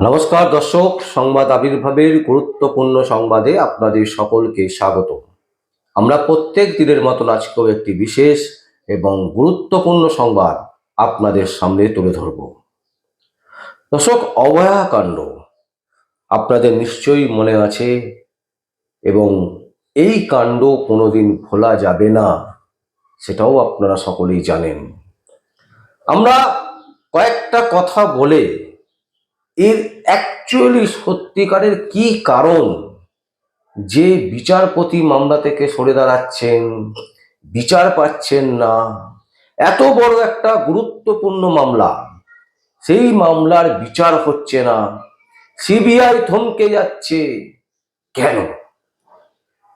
নমস্কার দর্শক, সংবাদ আবির্ভাবের গুরুত্বপূর্ণ সংবাদে আপনাদের সকলকে স্বাগত। আমরা প্রত্যেক দিনের মতন আজকেও একটি বিশেষ এবং গুরুত্বপূর্ণ সংবাদ আপনাদের সামনে তুলে ধরব। দর্শক, অভয়াকাণ্ড আপনাদের নিশ্চয়ই মনে আছে এবং এই কাণ্ড কোনোদিন ভোলা যাবে না, সেটাও আপনারা সকলেই জানেন। আমরা কয়েকটা কথা বলে এর অ্যাকচুয়ালি সত্যিকারের কি কারণ যে বিচারপতি মামলা থেকে সরে দাঁড়াচ্ছেন, বিচার পাচ্ছেন না, এত বড় একটা গুরুত্বপূর্ণ মামলা, সেই মামলার বিচার হচ্ছে না, সিবিআই থমকে যাচ্ছে কেন?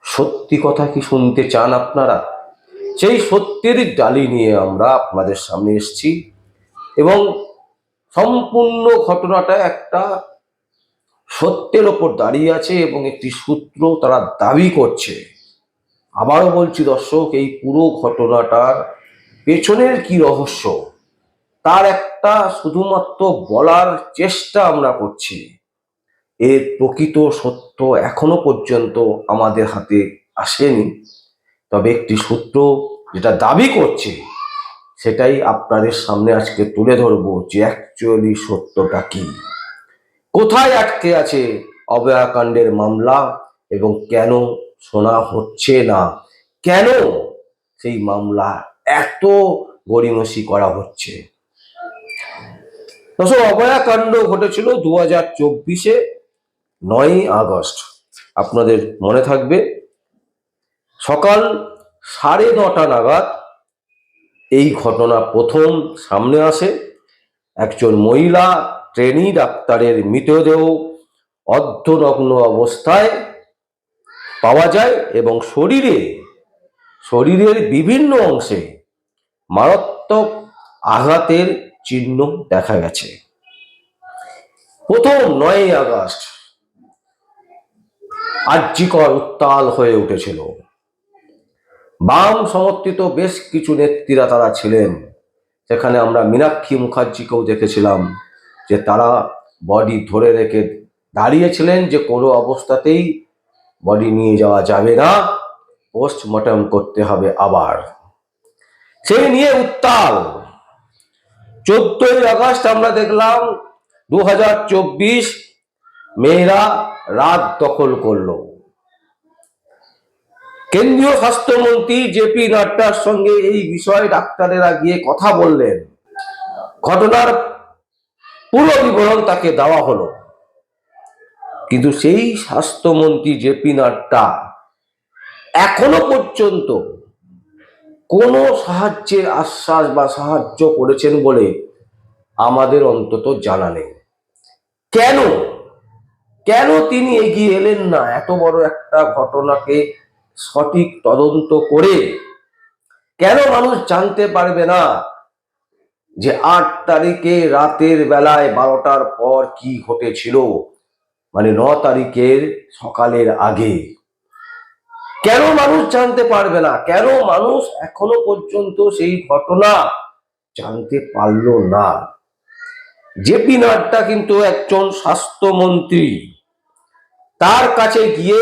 সত্যি কথা কি শুনতে চান আপনারা? সেই সত্যের ডালি নিয়ে আমরা আপনাদের সামনে এসেছি এবং সম্পূর্ণ ঘটনাটা একটা সত্যের ওপর দাঁড়িয়ে আছে এবং একটি সূত্র তারা দাবি করছে। আবারও বলছি দর্শক, এই পুরো ঘটনাটার পেছনের কি রহস্য তার একটা শুধুমাত্র বলার চেষ্টা আমরা করছি। এর প্রকৃত সত্য এখনো পর্যন্ত আমাদের হাতে আসেনি, তবে একটি সূত্র যেটা দাবি করছে সেটাই আপনাদের সামনে আজকে তুলে ধরবো যে অ্যাকচুয়ালি সত্যটা কি, কোথায় আটকে আছে অভয়াকাণ্ডের মামলা এবং কেন শোনা হচ্ছে না, কেন সেই মামলা এত গড়িমসি করা হচ্ছে। অভয়াকাণ্ড ঘটেছিল 2024 9ই আগস্ট। আপনাদের মনে থাকবে সকাল 9:30 নাগাদ এই ঘটনা প্রথম সামনে আসে। একজন মহিলা ট্রেনি ডাক্তারের মৃতদেহ অর্ধনগ্ন অবস্থায় পাওয়া যায় এবং শরীরের বিভিন্ন অংশে মারাত্মক আঘাতের চিহ্ন দেখা গেছে। প্রথম 9ই আগস্ট আর্যিকর উত্তাল হয়ে উঠেছিল। বাম সমর্থিত বেশ কিছু নেত্রীরা তারা ছিলেন, সেখানে আমরা মীনাক্ষী মুখার্জিকেও দেখেছিলাম যে তারা বডি ধরে রেখে দাঁড়িয়েছিলেন যে কোনো অবস্থাতেই বডি নিয়ে যাওয়া যাবে না, পোস্টমর্টম করতে হবে। আবার সেই নিয়ে উত্তাল। 14ই আগস্ট আমরা দেখলাম 2024 মেয়েরা রাত দখল করলো। কেন্দ্রীয় স্বাস্থ্যমন্ত্রী জেপি নাড্ডার সঙ্গে এই বিষয়ে ডাক্তারেরা গিয়ে কথা বললেন। ঘটনার পুরো বিবরণ তাকে দেওয়া হলো, কিন্তু সেই স্বাস্থ্যমন্ত্রী জেপি নাড্ডা এখনো পর্যন্ত কোনো সাহায্যের আশ্বাস বা সাহায্য করেছেন বলে আমাদের অন্তত জানা নেই। কেন তিনি এগিয়ে এলেন না এত বড় একটা ঘটনাকে সঠিক তদন্ত করে? কেন মানুষ জানতে পারবে না যে 8 তারিখে রাতের বেলায় 12টার পর কি ঘটেছিল, মানে 9 তারিখের সকালের আগে? কেন মানুষ জানতে পারবে না? কেন মানুষ এখনো পর্যন্ত সেই ঘটনা জানতে পারলো না? জেপি নাড্ডা কিন্তু একজন স্বাস্থ্যমন্ত্রী, তার কাছে গিয়ে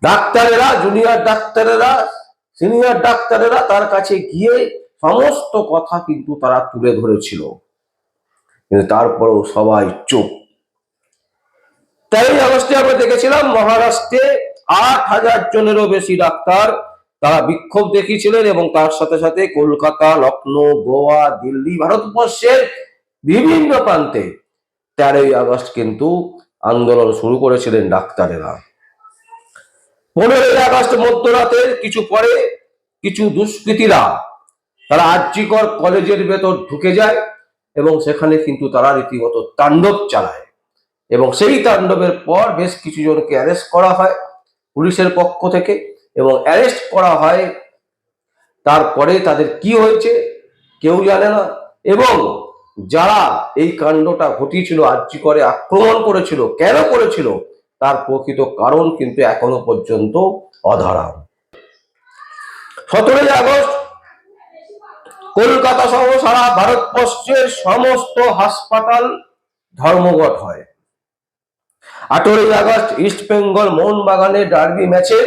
ডাক্তারেরা, জুনিয়র ডাক্তারেরা, সিনিয়র ডাক্তারেরা তার কাছে গিয়ে সমস্ত কথা কিন্তু তারা তুলে ধরেছিল, কিন্তু তারপরেও সবাই চুপ। 13ই আগস্টে আমরা দেখেছিলাম মহারাষ্ট্রে 8,000 জনেরও বেশি ডাক্তার তারা বিক্ষোভ দেখিয়েছিলেন এবং তার সাথে সাথে কলকাতা, লখনৌ, গোয়া, দিল্লি, ভারতবর্ষের বিভিন্ন প্রান্তে 13ই আগস্ট কিন্তু আন্দোলন শুরু করেছিলেন ডাক্তারেরা। 15ই আগস্ট মধ্যরাতের কিছু পরে কিছু দুষ্কৃতীরা তারা আরজিকর কলেজের ভেতর ঢুকে যায় এবং সেখানে কিন্তু তারা রীতিমতো তাণ্ডব চালায় এবং সেই তাণ্ডবের পর বেশ কিছু জনকে অ্যারেস্ট করা হয় পুলিশের পক্ষ থেকে এবং অ্যারেস্ট করা হয়। তারপরে তাদের কি হয়েছে কেউ জানে না এবং যারা এই কাণ্ডটা ঘটিয়েছিল, আরজিকরে আক্রমণ করেছিল, কেন করেছিল তার প্রকৃত কারণ কিন্তু এখনো পর্যন্ত অধরা। 17ই আগস্ট কলকাতা সহ সারা ভারতবর্ষের সমস্ত হাসপাতাল ধর্মঘট হয়। 18ই আগস্ট ইস্ট বেঙ্গল মোহনবাগানের ডার্বি ম্যাচে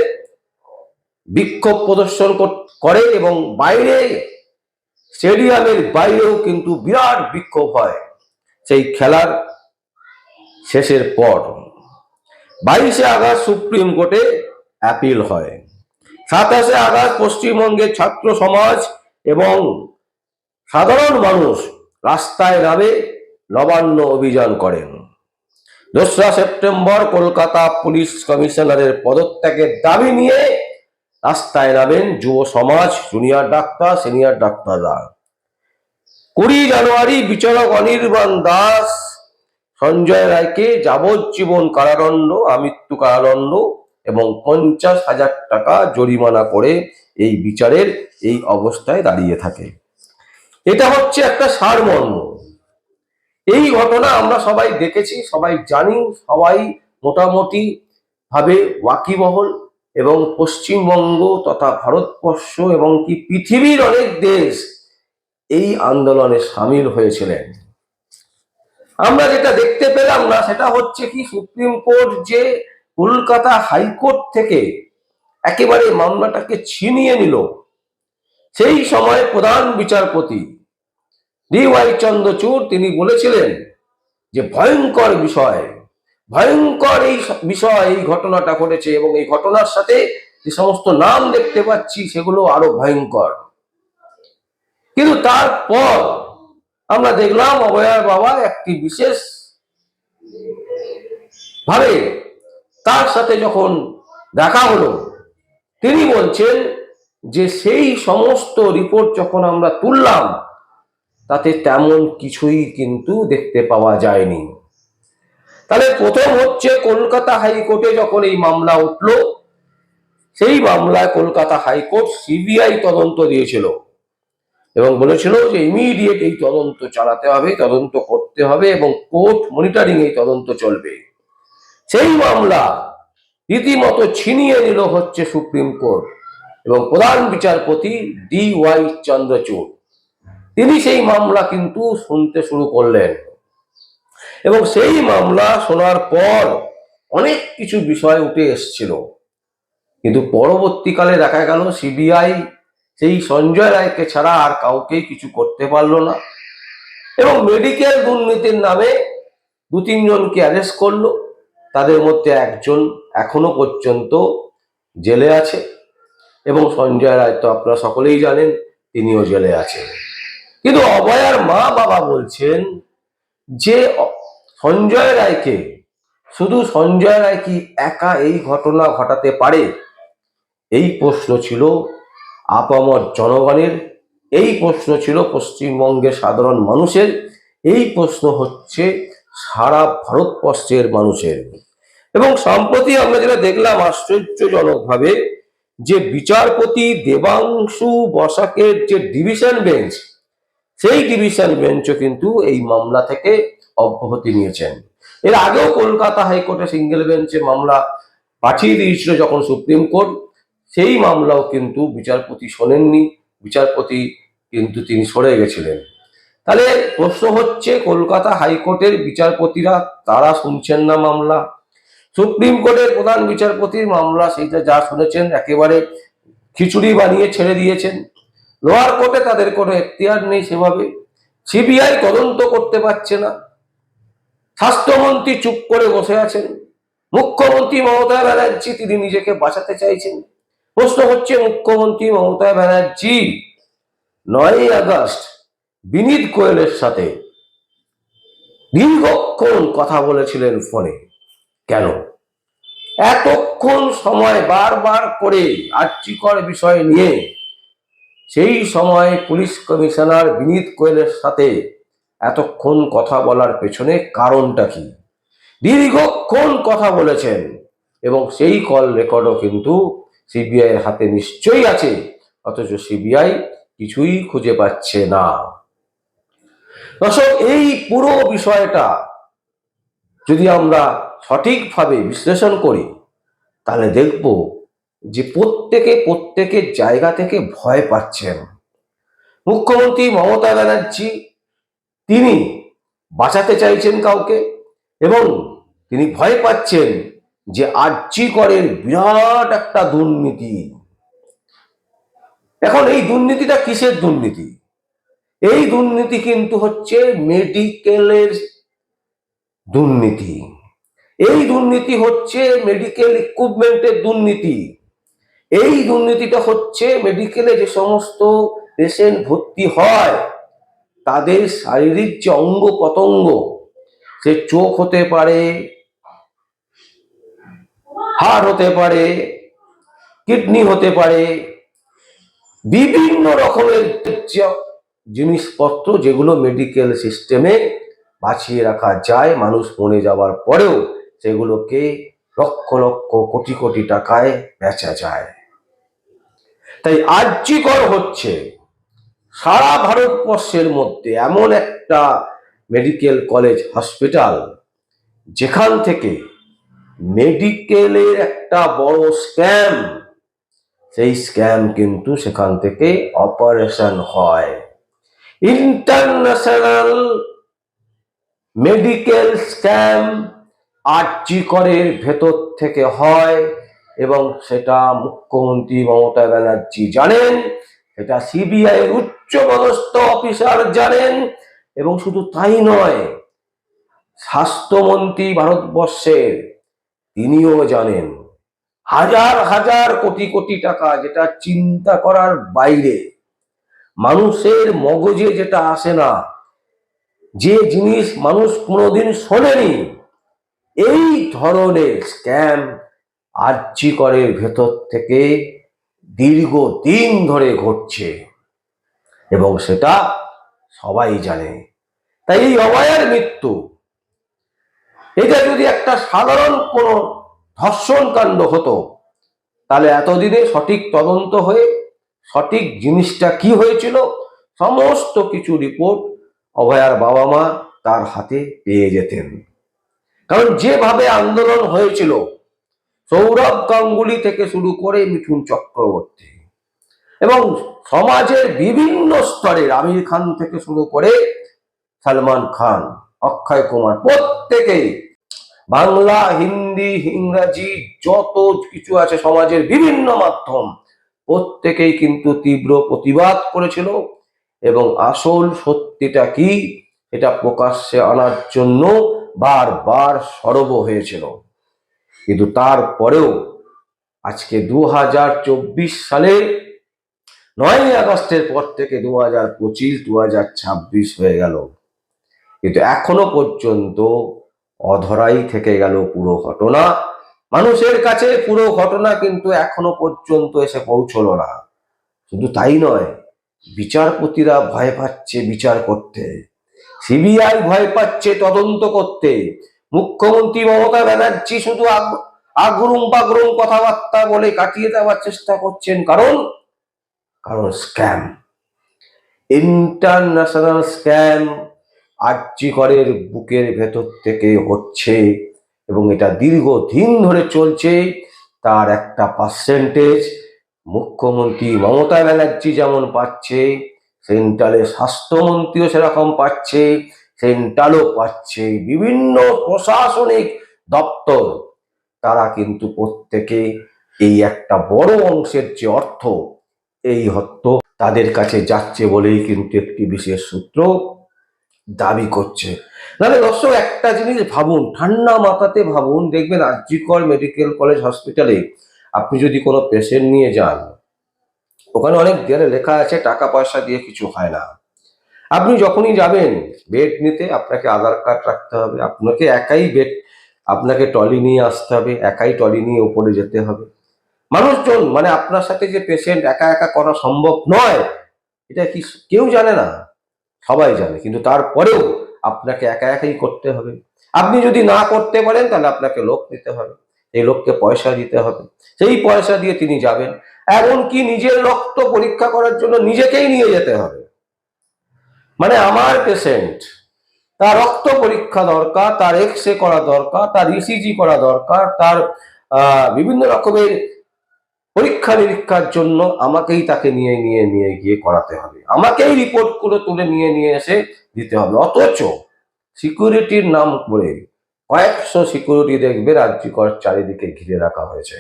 বিক্ষোভ প্রদর্শন করে এবং বাইরে, স্টেডিয়ামের বাইরেও কিন্তু বিরাট বিক্ষোভ হয় সেই খেলার শেষের পর। 22 আগস্ট সুপ্রিম কোর্টে অ্যাপিল হয়। 27 আগস্ট পশ্চিমবঙ্গের ছাত্র সমাজ এবং সাধারণ মানুষ রাস্তায় নামে নবান্ন অভিযান করেন। 2রা সেপ্টেম্বর কলকাতা পুলিশ কমিশনারের পদত্যাগের দাবি নিয়ে রাস্তায় নামেন যুব সমাজ, জুনিয়র ডাক্তার, সিনিয়র ডাক্তাররা। 20 জানুয়ারি বিচারক অনির্বাণ দাস সঞ্জয় রায়কে যাবজ্জীবন কারাদণ্ড, আমৃত্যু কারাদণ্ড এবং 50,000 টাকা জরিমানা করে এই বিচারের এই অবস্থায় দাঁড়িয়ে থাকে। এটা হচ্ছে একটা সারমর্ম। এই ঘটনা আমরা সবাই দেখেছি, সবাই জানি, সবাই মোটামুটি ভাবে ওয়াকিবহল এবং পশ্চিমবঙ্গ তথা ভারতবর্ষ এবং কি পৃথিবীর অনেক দেশ এই আন্দোলনে সামিল হয়েছিলেন। আমরা যেটা দেখতে পেলাম না সেটা হচ্ছে কি, সুপ্রিম কোর্ট যে কলকাতা হাইকোর্ট থেকে একেবারে মামলাটাকে ছিনিয়ে নিল, সেই সময় প্রধান বিচারপতি DY চন্দ্রচূড় তিনি বলেছিলেন যে ভয়ঙ্কর বিষয়, ভয়ঙ্কর এই বিষয়, এই ঘটনাটা ঘটেছে এবং এই ঘটনার সাথে যে সমস্ত নাম দেখতে পাচ্ছি সেগুলো আরো ভয়ঙ্কর। কিন্তু তারপর আমরা দেখলাম অভয়ার বাবা একটি বিশেষ ভাবে তার সাথে যখন দেখা হলো, তিনি বলছেন যে সেই সমস্ত রিপোর্ট যখন আমরা তুললাম তাতে তেমন কিছুই কিন্তু দেখতে পাওয়া যায়নি। তাহলে প্রথম হচ্ছে কলকাতা হাইকোর্টে যখন এই মামলা উঠল, সেই মামলায় কলকাতা হাইকোর্ট CBI তদন্ত দিয়েছিল এবং বলেছিল যে ইমিডিয়েট এই তদন্ত চালাতে হবে, তদন্ত করতে হবে এবং কোর্ট মনিটরিং এই তদন্ত চলবে। সেই মামলা রীতিমতো ছিনিয়ে নিল হচ্ছে সুপ্রিম কোর্ট এবং প্রধান বিচারপতি DY চন্দ্রচূড় তিনি সেই মামলা কিন্তু শুনতে শুরু করলেন এবং সেই মামলা শোনার পর অনেক কিছু বিষয় উঠে এসেছিল। কিন্তু পরবর্তীকালে দেখা গেল CBI সেই সঞ্জয় রায়কে ছাড়া আর কাউকেই কিছু করতে পারলো না এবং মেডিকেল দুর্নীতির নামে 2-3 জনকে অ্যারেস্ট করলো। তাদের মধ্যে একজন এখনো পর্যন্ত জেলে আছে এবং সঞ্জয় রায় তো আপনারা সকলেই জানেন তিনিও জেলে আছেন। কিন্তু অভয়ার মা বাবা বলছেন যে সঞ্জয় রায়কে, শুধু সঞ্জয় রায় কি একা এই ঘটনা ঘটাতে পারে? এই প্রশ্ন ছিল আপামর জনগণের, এই প্রশ্ন ছিল পশ্চিমবঙ্গের সাধারণ মানুষের, এই প্রশ্ন হচ্ছে সারা ভারতবর্ষের মানুষের। এবং সম্প্রতি আমরা যেটা দেখলাম আশ্চর্যজনকভাবে, যে বিচারপতি দেবাংশু বসাকের যে ডিভিশন বেঞ্চ, সেই ডিভিশন বেঞ্চও কিন্তু এই মামলা থেকে অব্যাহতি নিয়েছেন। এর আগেও কলকাতা হাইকোর্টে সিঙ্গেল বেঞ্চে মামলা পাঠিয়ে দিয়েছিল যখন সুপ্রিম কোর্ট, সেই মামলাও কিন্তু বিচারপতি শোনেননি, বিচারপতি কিন্তু তিনি সরে গেছিলেন। তাহলে প্রশ্ন হচ্ছে কলকাতা হাইকোর্টের বিচারপতিরা তারা শুনছেন না মামলা, সুপ্রিম কোর্টের প্রধান বিচারপতির মামলা সেইটা যা শুনেছেন একেবারে খিচুড়ি বানিয়ে ছেড়ে দিয়েছেন, লোয়ার কোর্টে তাদের কোনো এখতিয়ার নেই সেভাবে, CBI তদন্ত করতে পারছে না, স্বাস্থ্যমন্ত্রী চুপ করে বসে আছেন, মুখ্যমন্ত্রী মমতা ব্যানার্জি তিনি নিজেকে বাঁচাতে চাইছেন। প্রশ্ন হচ্ছে মুখ্যমন্ত্রী মমতা ব্যানার্জি 9 আগস্ট বিনীত গোয়েলের সাথে দীর্ঘক্ষণ কথা বলেছিলেন ফোনে, কেন এতক্ষণ সময় বারবার করে আর্চিকর বিষয় নিয়ে সেই সময় পুলিশ কমিশনার বিনীত গোয়েলের সাথে এতক্ষণ কথা বলার পেছনে কারণটা কি? দীর্ঘক্ষণ কথা বলেছেন এবং সেই কল রেকর্ডও কিন্তু CBI এর হাতে নিশ্চয়ই আছে, অথচ CBI কিছুই খুঁজে পাচ্ছে না। দর্শক, এই পুরো বিষয়টা যদি আমরা সঠিকভাবে বিশ্লেষণ করি তাহলে দেখব যে প্রত্যেকের জায়গা থেকে ভয় পাচ্ছেন। মুখ্যমন্ত্রী মমতা ব্যানার্জি তিনি বাঁচাতে চাইছেন কাউকে, এবং তিনি ভয় পাচ্ছেন যে আরজি করের বিরাট একটা দুর্নীতি। এখন এই দুর্নীতিটা কিসের দুর্নীতি? এই দুর্নীতি কিন্তু হচ্ছে মেডিকেলের দুর্নীতি। এই দুর্নীতি হচ্ছে মেডিকেল ইকুইপমেন্টের দুর্নীতি। এই দুর্নীতিটা হচ্ছে মেডিকেলে যে সমস্ত পেশেন্ট ভর্তি হয় তাদের শারীরিক যে অঙ্গ প্রত্যঙ্গ, সে চোখ হতে পারে, হাড় হতে পারে, কিডনি হতে পারে, বিভিন্ন রকমের জিনিসপত্র যেগুলো মেডিকেল সিস্টেমে বাঁচিয়ে রাখা যায়, মানুষ মরে যাওয়ার পরেও সেগুলোকে লক্ষ লক্ষ কোটি কোটি টাকায় বেচা যায়। তাই আরজি কর হচ্ছে সারা ভারতবর্ষের মধ্যে এমন একটা মেডিকেল কলেজ হসপিটাল যেখান থেকে মেডিকেলের একটা বড় স্ক্যাম, সেই স্ক্যাম কিন্তু সেখান থেকে অপারেশন হয়। ইন্টারন্যাশনাল মেডিকেল স্ক্যাম আরজি করের ভেতর থেকে হয়, এবং সেটা মুখ্যমন্ত্রী মমতা ব্যানার্জি জানেন, এটা সিবিআই এর উচ্চপদস্থ অফিসার জানেন, এবং শুধু তাই নয়, স্বাস্থ্যমন্ত্রী ভারতবর্ষের তিনিও জানেন। হাজার হাজার কোটি কোটি টাকা, যেটা চিন্তা করার বাইরে, মানুষের মগজে যেটা আসে না, যে জিনিস মানুষ কোনোদিন শোনেনি, এই ধরনের স্ক্যাম আরজি করের ভেতর থেকে দীর্ঘদিন ধরে ঘটছে, এবং সেটা সবাই জানে। তাই এই অভয়ার মৃত্যু, এটা যদি একটা সাধারণ কোনো ধর্ষণ কাণ্ড হতো, তাহলে এতদিনে সঠিক তদন্ত হয়ে সঠিক জিনিসটা কি হয়েছিল সমস্ত কিছু রিপোর্ট অভয়ার বাবা মা তার হাতে পেয়ে যেতেন। কারণ যেভাবে আন্দোলন হয়েছিল, সৌরভ গাঙ্গুলি থেকে শুরু করে মিঠুন চক্রবর্তী এবং সমাজের বিভিন্ন স্তরের আমির খান থেকে শুরু করে সলমান খান, অক্ষয় কুমার, প্রত্যেকেই বাংলা, হিন্দি, ইংরাজি যত কিছু আছে সমাজের বিভিন্ন মাধ্যম, প্রত্যেকেই কিন্তু তীব্র প্রতিবাদ করেছিল, এবং আসল সত্যিটা কি এটা প্রকাশ্যে আনার জন্য বারবার সরব হয়েছিল। কিন্তু তারপরেও আজকে 2024 সালে 9ই আগস্টের পর থেকে 2025, 2026 হয়ে গেল, কিন্তু এখনো পর্যন্ত অধরাই থেকে গেল পুরো ঘটনা। মানুষের কাছে পুরো ঘটনা কিন্তু এখনো পর্যন্ত এসে পৌঁছলো না। শুধু তাই নয়, বিচারপতিরা ভয় পাচ্ছে বিচার করতে, সিবিআই ভয় পাচ্ছে তদন্ত করতে, মুখ্যমন্ত্রী মমতা ব্যানার্জি শুধু আগরুম বাগরুম কথাবার্তা বলে কাটিয়ে দেওয়ার চেষ্টা করছেন। কারণ স্ক্যাম, ইন্টারন্যাশনাল স্ক্যাম আরজি করের বুকের ভেতর থেকে হচ্ছে, এবং এটা দীর্ঘদিন ধরে চলছে। তার একটা পার্সেন্টেজ মুখ্যমন্ত্রী মমতা ব্যানার্জি যেমন পাচ্ছে, সেন্ট্রালের স্বাস্থ্যমন্ত্রীও সেরকম পাচ্ছে, সেন্ট্রালও পাচ্ছে, বিভিন্ন প্রশাসনিক দপ্তর, তারা কিন্তু প্রত্যেকে এই একটা বড় অংশের যে অর্থ, এই অর্থ তাদের কাছে যাচ্ছে বলেই কিন্তু একটি বিশেষ সূত্র দাবি করছে। তাহলে দর্শক, একটা জিনিস ভাবুন, ঠান্ডা মাথাতে ভাবুন, দেখবেন আরজি কর মেডিকেল কলেজ হসপিটালে আপনি যদি কোনো পেশেন্ট নিয়ে যান, ওখানে অনেক দেয়ালে লেখা আছে টাকা পয়সা দিয়ে কিছু হয় না। আপনি যখনই যাবেন বেড নিতে, আপনাকে আধার কার্ড রাখতে হবে, আপনাকে একাই বেড, আপনাকে ট্রলি নিয়ে আসতে হবে, একাই ট্রলি নিয়ে উপরে যেতে হবে। মানুষজন, মানে আপনার সাথে যে পেশেন্ট, একা একা করা সম্ভব নয়, এটা কি কেউ জানে না? সবাই জানে, কিন্তু তারপরেও আপনাকে একা একাই করতে হবে। আপনি যদি না করতে পারেন তাহলে আপনাকে লোক নিতে হবে, এই লোককে পয়সা দিতে হবে, সেই পয়সা দিয়ে তিনি যাবেন। এমনকি নিজের রক্ত পরীক্ষা করার জন্য নিজেকেই নিয়ে যেতে হবে। মানে আমার পেশেন্ট, তার রক্ত পরীক্ষা দরকার, তার এক্স-রে করা দরকার, তার ইসিজি করা দরকার, তার বিভিন্ন রকমের পরীক্ষা নিরীক্ষার জন্য আমাকেই তাকে নিয়ে গিয়ে করাতে হবে, আমাকেই রিপোর্টগুলো তুলে নিয়ে এসে দিতে হবে। অথচ সিকিউরিটির নাম করে কয়েকশো সিকিউরিটি দেখবে রাজ্যকর চারিদিকে ঘিরে রাখা হয়েছে।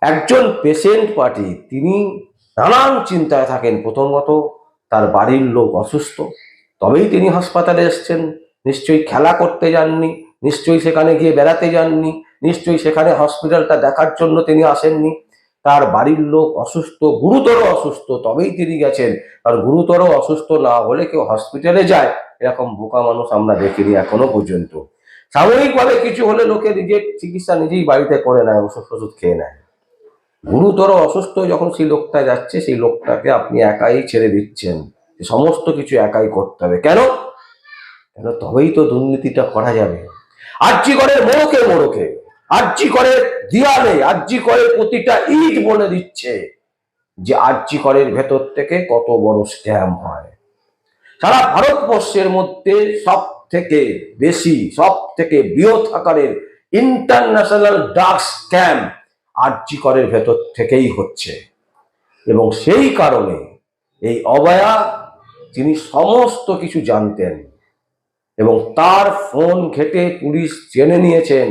একজন পেশেন্ট পার্টি তিনি নানান চিন্তায় থাকেন। প্রথমত তার বাড়ির লোক অসুস্থ, তবেই তিনি হাসপাতালে এসছেন। নিশ্চয়ই খেলা করতে যাননি, নিশ্চয়ই সেখানে গিয়ে বেড়াতে যাননি, নিশ্চয়ই সেখানে হসপিটালটা দেখার জন্য তিনি আসেননি। তার বাড়ির লোক অসুস্থ, গুরুতর অসুস্থ, তবেই তিনি গেছেন। আর গুরুতর অসুস্থ না হলে কেউ হসপিটালে যায় এরকম বোকা মানুষ আমরা দেখিনি এখনো পর্যন্ত। সাময়িকভাবে কিছু হলে লোকে নিজের চিকিৎসা নিজেই বাড়িতে করে নেয়, ওষুধ খেয়ে নেয়। গুরুতর অসুস্থ যখন সেই লোকটা যাচ্ছে, সেই লোকটাকে আপনি একাই ছেড়ে দিচ্ছেন, সমস্ত কিছু একাই করতে হবে। কেন? তবেই তো দুর্নীতিটা করা যাবে। আরজি করের মোড়কে মোড়কে, আরজি করের দিয়ালে, আরজি করের প্রতিটা ইট বলে দিচ্ছে যে আরজি করের ভেতর থেকে কত বড় স্ক্যাম হয়। সারা ভারতবর্ষের মধ্যে সব থেকে বেশি, সব থেকে বৃহৎ আকারের ইন্টারন্যাশনাল ড্রাগ স্ক্যাম আরজি করের ভেতর থেকেই হচ্ছে। এবং সেই কারণে এই অভয়া তিনি সমস্ত কিছু জানতেন এবং তার ফোন ঘেঁটে পুলিশ জেনে নিয়েছেন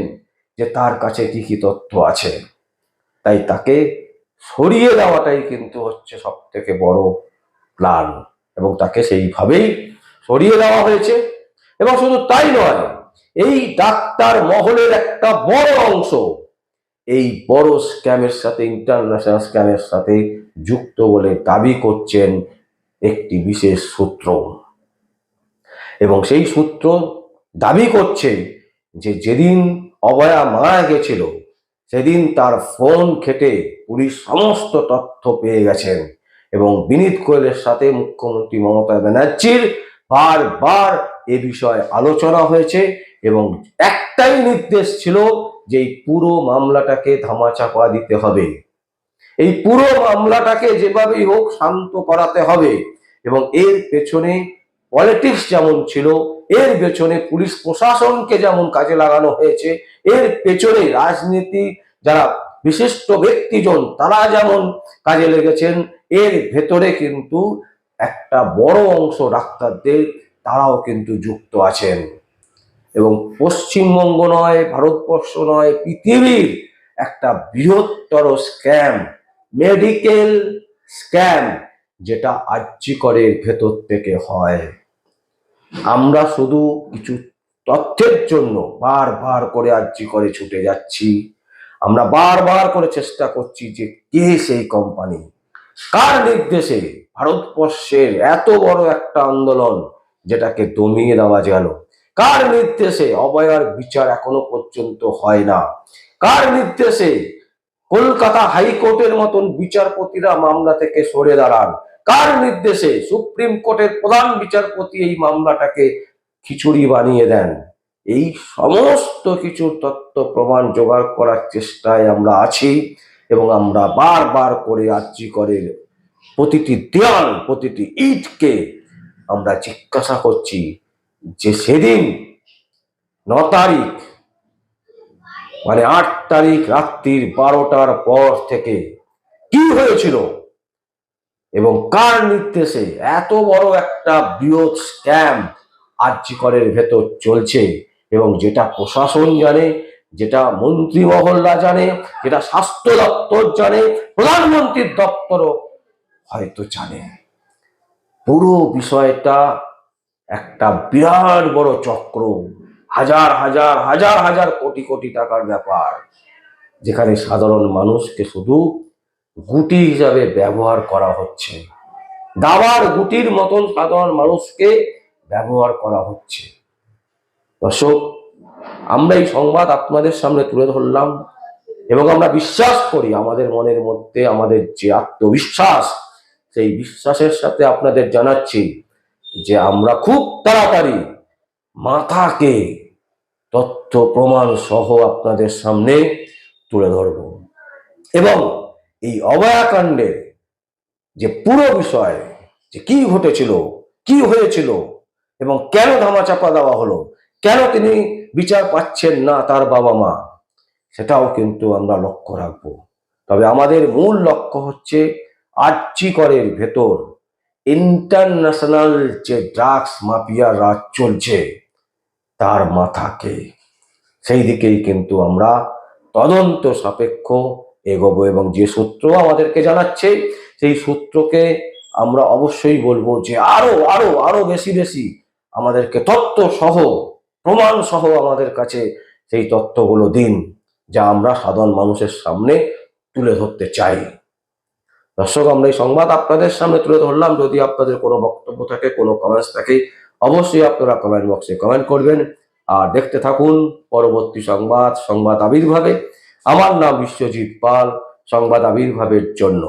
যে তার কাছে কি কি তথ্য আছে। তাই তাকে সরিয়ে দেওয়াটাই কিন্তু হচ্ছে সব থেকে বড় প্ল্যান, এবং তাকে সেইভাবেই সরিয়ে দেওয়া হয়েছে। এবং শুধু তাই নয়, এই ডাক্তার মহলের একটা বড় অংশ এই বড় স্ক্যামের সাথে, ইন্টারন্যাশনাল স্ক্যামের সাথে যুক্ত বলে দাবি করছেন একটি বিশেষ সূত্র। এবং সেই সূত্র দাবি করছে যে যেদিন অভয়া মারা গেছিল সেদিন তার ফোন ঘেঁটে পুলিশ সমস্ত তথ্য পেয়ে গেছেন। এবং বিনীত গোয়েলের সাথে মুখ্যমন্ত্রী মমতা ব্যানার্জির বারবার এ বিষয়ে আলোচনা হয়েছে এবং একটাই নির্দেশ ছিল যে এই পুরো মামলাটাকে ধামাচাপা দিতে হবে, এই পুরো মামলাটাকে যেভাবেই হোক শান্ত করাতে হবে। এবং এর পেছনে পলিটিক্স যেমন ছিল, এর পেছনে পুলিশ প্রশাসনকে যেমন কাজে লাগানো হয়েছে, এর পেছনে রাজনীতি যারা বিশিষ্ট ব্যক্তিজন তারা যেমন কাজে লেগেছেন, এর ভেতরে কিন্তু একটা বড় অংশ ডাক্তারদের তারাও কিন্তু যুক্ত আছেন। এবং পশ্চিমবঙ্গ নয়, ভারতবর্ষ নয়, পৃথিবীর একটা বৃহত্তর স্ক্যাম, মেডিকেল স্ক্যাম, যেটা আরজি করের ভেতর থেকে হয়। আমরা শুধু কিছু তথ্যের জন্য বারবার করে আরজি করে ছুটে যাচ্ছি। আমরা বারবার করে চেষ্টা করছি যে কে সেই কোম্পানি, কার নির্দেশে ভারতবর্ষের এত বড় একটা আন্দোলন যেটাকে দমিয়ে দেওয়া গেল, কার নির্দেশে অভয়ার বিচার এখনো পর্যন্ত হয় না, কার নির্দেশে কলকাতা হাইকোর্টের মতন বিচারপতিরা মামলা থেকে সরে দাঁড়ান, কার নির্দেশে সুপ্রিম কোর্টের প্রধান বিচারপতি এই মামলাটাকে খিচুড়ি বানিয়ে দেন। এই সমস্ত কিছু তথ্য প্রমাণ জোগাড় করার চেষ্টায় আমরা আছি এবং আমরা বারবার করে আরজি করের প্রতিটি দেয়াল, প্রতিটি ইটকে আমরা জিজ্ঞাসা করছি যে সেদিন 9 তারিখ মানে 8 তারিখ রাত্রির 12টার পর থেকে কি হয়েছিল এবং কার নির্দেশে এত বড় একটা বৃহৎ স্ক্যাম আরজি করের ভেতর চলছে, এবং যেটা প্রশাসন জানে, যেটা মন্ত্রী মহল্লা জানে, যেটা স্বাস্থ্য দপ্তর জানে, প্রধানমন্ত্রীর দপ্তরও হয়তো জানে। পুরো বিষয়টা একটা বিরাট বড় চক্র, হাজার হাজার হাজার হাজার কোটি কোটি টাকার ব্যাপার, যেখানে সাধারণ মানুষকে শুধু গুটি হিসাবে ব্যবহার করা হচ্ছে, দাবার গুটির মতন সাধারণ মানুষকে ব্যবহার করা হচ্ছে। দর্শক, আমরা এই সংবাদ আপনাদের সামনে তুলে ধরলাম এবং আমরা বিশ্বাস করি, আমাদের মনের মধ্যে আমাদের যে আত্মবিশ্বাস, সেই বিশ্বাসের সাথে আপনাদের জানাচ্ছি যে আমরা খুব তাড়াতাড়ি মাথাকে তথ্য প্রমাণ সহ আপনাদের সামনে তুলে ধরব এবং এই অভয়াকাণ্ডের যে পুরো বিষয়, যে কি ঘটেছিল, কি হয়েছিল এবং কেন ধামাচাপা দেওয়া হলো, কেন তিনি বিচার পাচ্ছেন না তার বাবা মা, সেটাও কিন্তু আমরা লক্ষ্য রাখবো। তবে আমাদের মূল লক্ষ্য হচ্ছে আরজি করের ভেতর ইন্টারন্যাশনাল যে ড্রাগস মাফিয়া রাজ চলছে, তার মাথাকে। সেই দিকেই কিন্তু আমরা তদন্ত সাপেক্ষ এগোবো, এবং যে সূত্র আমাদেরকে জানাচ্ছে সেই সূত্রকে আমরা অবশ্যই বলবো যে আরো আরো আরো বেশি বেশি আমাদেরকে তথ্য সহ, প্রমাণ সহ আমাদের কাছে সেই তথ্যগুলো দিন, যা আমরা সাধারণ মানুষের সামনে তুলে ধরতে চাই। দর্শক, আমরা এই সংবাদ আপনাদের সামনে তুলে ধরলাম। যদি আপনাদের কোনো বক্তব্য থাকে, কোনো কমেন্টস থাকে, অবশ্যই আপনারা কমেন্ট বক্সে কমেন্ট করবেন। আর দেখতে থাকুন পরবর্তী সংবাদ, সংবাদ আবির্ভাবে। আমার নাম বিশ্বজিৎ পাল, সংবাদ আবির্ভাবের জন্য।